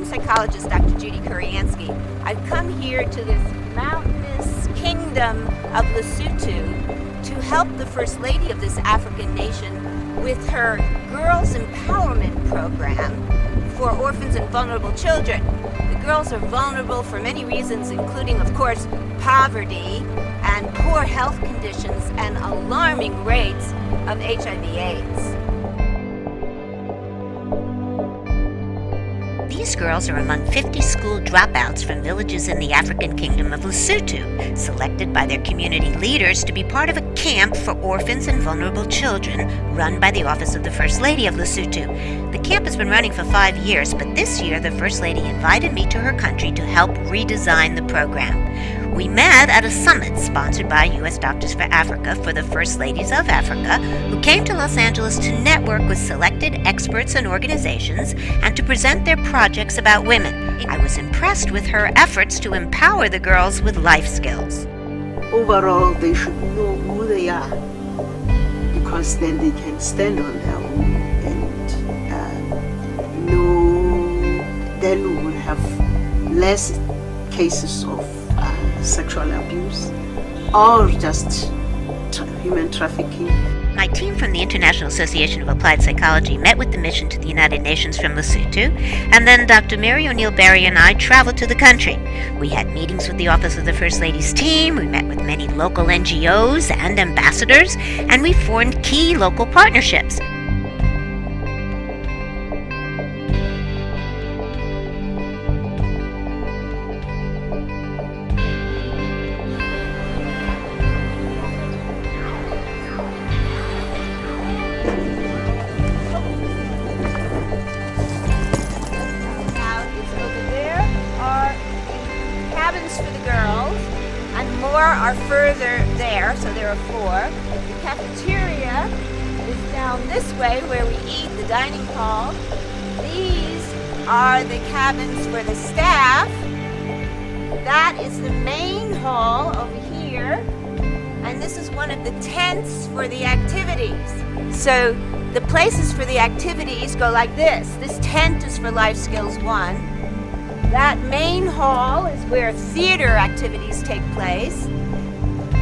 I'm psychologist Dr. Judy Kuriansky. I've come here to this mountainous kingdom of Lesotho to help the First Lady of this African nation with her Girls Empowerment Program for orphans and vulnerable children. The girls are vulnerable for many reasons, including, of course, poverty and poor health conditions and alarming rates of HIV/AIDS. These girls are among 50 school dropouts from villages in the African kingdom of Lesotho, selected by their community leaders to be part of a camp for orphans and vulnerable children run by the Office of the First Lady of Lesotho. The camp has been running for 5 years, but this year the First Lady invited me to her country to help redesign the program. We met at a summit sponsored by U.S. Doctors for Africa for the First Ladies of Africa, who came to Los Angeles to network with selected experts and organizations and to present their projects about women. I was impressed with her efforts to empower the girls with life skills. Overall, they should know who they are, because then they can stand on their own and then we will have less cases of sexual abuse or just human trafficking. My team from the International Association of Applied Psychology met with the mission to the United Nations from Lesotho, and then Dr. Mary O'Neill Barry and I traveled to the country. We had meetings with the Office of the First Lady's team, we met with many local NGOs and ambassadors, and we formed key local partnerships. Cabins for the girls, and more are further there, so there are 4. The cafeteria is down this way where we eat, the dining hall. These are the cabins for the staff. That is the main hall over here, and this is one of the tents for the activities. So the places for the activities go like this. This tent is for Life Skills 1. That main hall is where theater activities take place.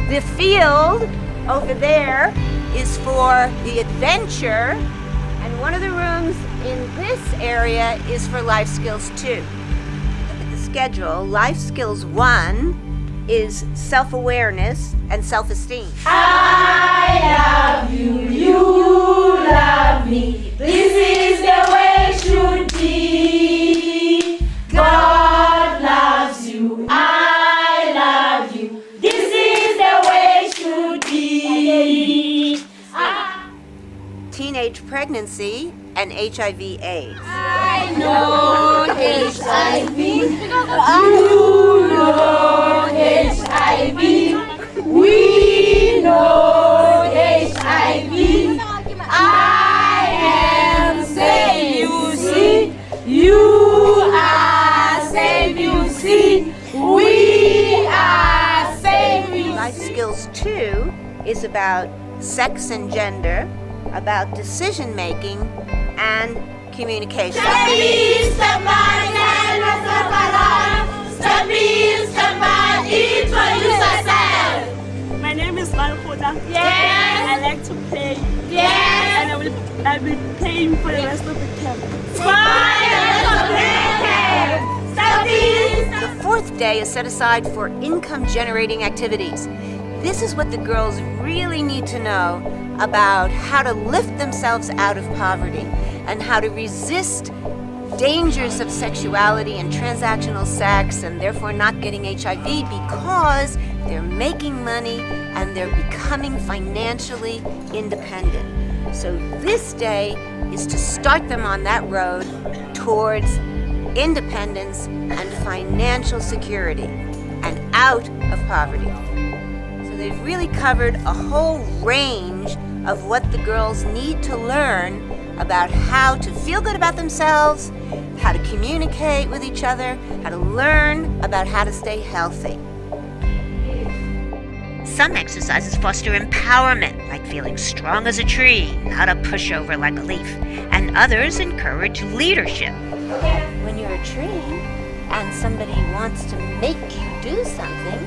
The field over there is for the adventure, and one of the rooms in this area is for Life Skills 2. Look at the schedule. Life Skills 1 is self-awareness and self-esteem. I love you, you love me. This is the way it should be. God loves you, I love you. This is the way it should be. Teenage pregnancy and HIV/AIDS. I know HIV, you know HIV, we know HIV. I am saying, you see, you are safe, you see, we are safe, you see. Life Skills 2 is about sex and gender, about decision making and communication. My name is Malkoda. Yes. I like to play. Yes. And I'll be playing for the rest of the camp. The 4th day is set aside for income-generating activities. This is what the girls really need to know about how to lift themselves out of poverty and how to resist dangers of sexuality and transactional sex and therefore not getting HIV, because they're making money and they're becoming financially independent. So this day is to start them on that road towards independence and financial security and out of poverty. So they've really covered a whole range of what the girls need to learn about how to feel good about themselves, how to communicate with each other, how to learn about how to stay healthy. Some exercises foster empowerment, like feeling strong as a tree, not a pushover like a leaf, and others encourage leadership. When you're tree and somebody wants to make you do something,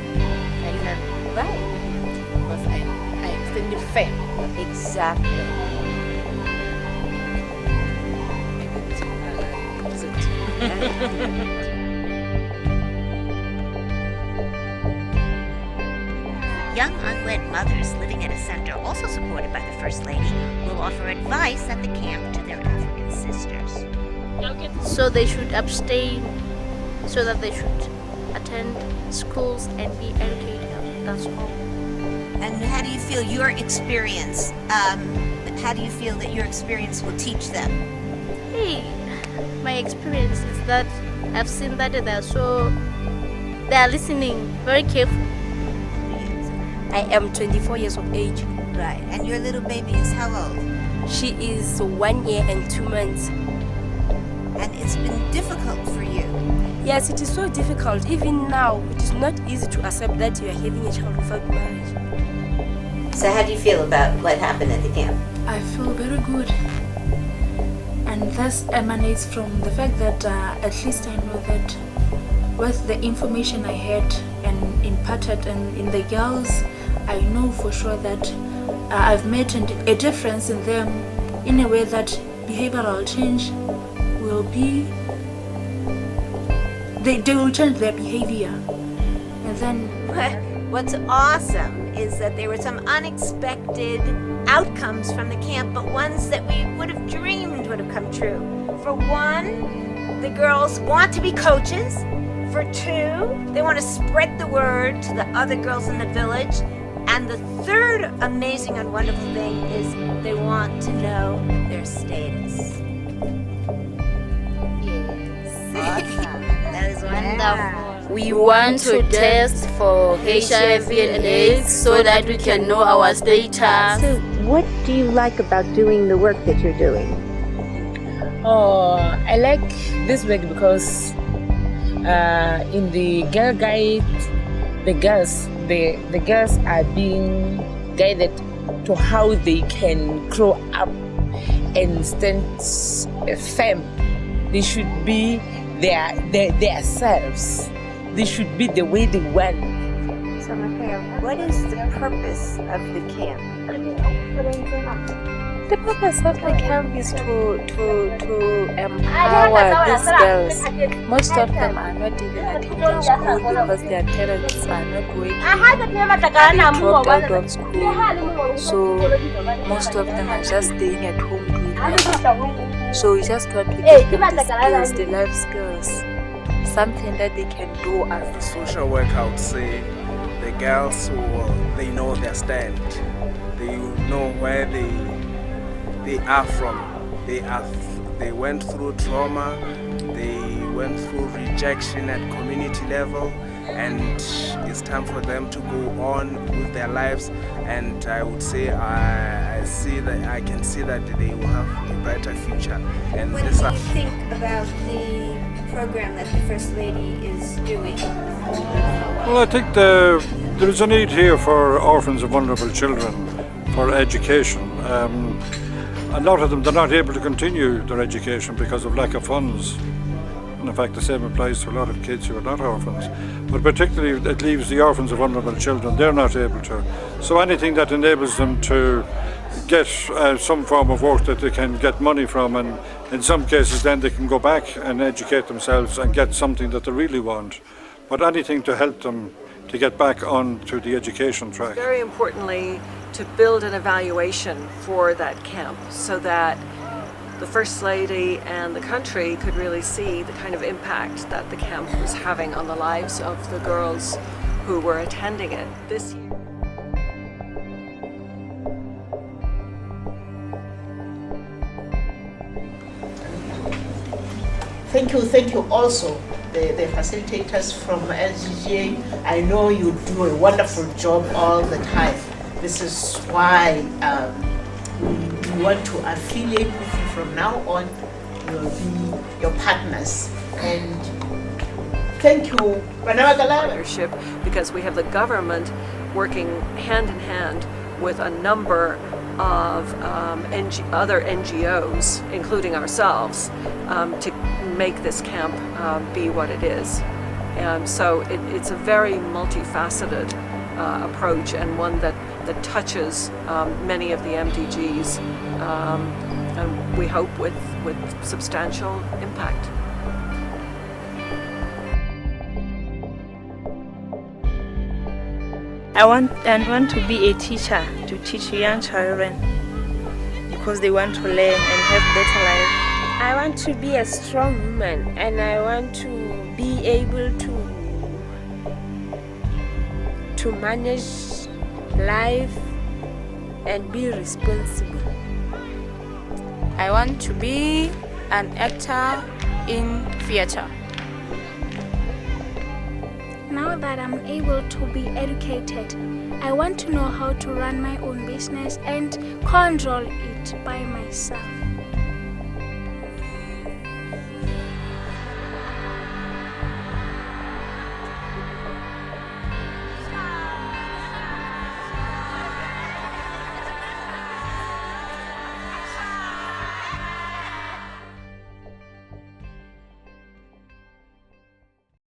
then you're right. Because I extended faith. Exactly. Young unwed mothers living at a center, also supported by the First Lady, will offer advice at the camp to their African sisters. So they should abstain, so that they should attend schools and be educated. That's all. And how do you feel your experience, how do you feel that your experience will teach them? Hey, my experience is that I've seen that they are listening very carefully. I am 24 years of age. Right. And your little baby is how old? She is 1 year and 2 months. And it's been difficult for you. Yes, it is so difficult. Even now, it is not easy to accept that you are having a child without marriage. So how do you feel about what happened at the camp? I feel very good. And this emanates from the fact that at least I know that with the information I had and imparted in the girls, I know for sure that I've made a difference in them in a way that behavioral change will be, they will change their behavior. And then What's awesome is that there were some unexpected outcomes from the camp, but ones that we would have dreamed would have come true. For one, the girls want to be coaches. For two, they want to spread the word to the other girls in the village. And the third amazing and wonderful thing is they want to know their status. Yes. Awesome. That is Wonderful. We want to test for HIV and AIDS so that we can know our status. So, what do you like about doing the work that you're doing? Oh, I like this work because in the Girl Guide, the girls are being guided to how they can grow up and stand firm. They should be their selves. They should be the way they want. So, Makaya, what is the purpose of the camp? The purpose of the camp is to empower these girls. Most of them are not even attending school because their parents are not working. They dropped out of school, so most of them are just staying at home doing nothing. So we just want to give them the skills, the life skills, something that they can do after social work. I would say the girls they know their stand, they know where they are from. They went through trauma, they went through rejection at community level, and it's time for them to go on with their lives. And I would say I can see that they will have a brighter future. And What do you think about the program that the First Lady is doing? Well, I think there is a need here for orphans and vulnerable children for education. A lot of them, they're not able to continue their education because of lack of funds. And in fact, the same applies to a lot of kids who are not orphans. But particularly, it leaves the orphans and vulnerable children, they're not able to. So anything that enables them to get some form of work that they can get money from, and in some cases then they can go back and educate themselves and get something that they really want. But anything to help them to get back onto the education track. Very importantly, to build an evaluation for that camp so that the First Lady and the country could really see the kind of impact that the camp was having on the lives of the girls who were attending it this year. Thank you also, the facilitators from LGGA. I know you do a wonderful job all the time. This is why we want to affiliate with you from now on. We'll be your partners. And thank you, Partnership, because we have the government working hand in hand with a number of other NGOs, including ourselves, to make this camp be what it is. So it's a very multifaceted approach, and one that touches many of the MDGs, and we hope with substantial impact. I want to be a teacher, to teach young children because they want to learn and have better life. I want to be a strong woman, and I want to be able to manage life and be responsible. I want to be an actor in theater. Now that I'm able to be educated, I want to know how to run my own business and control it by myself.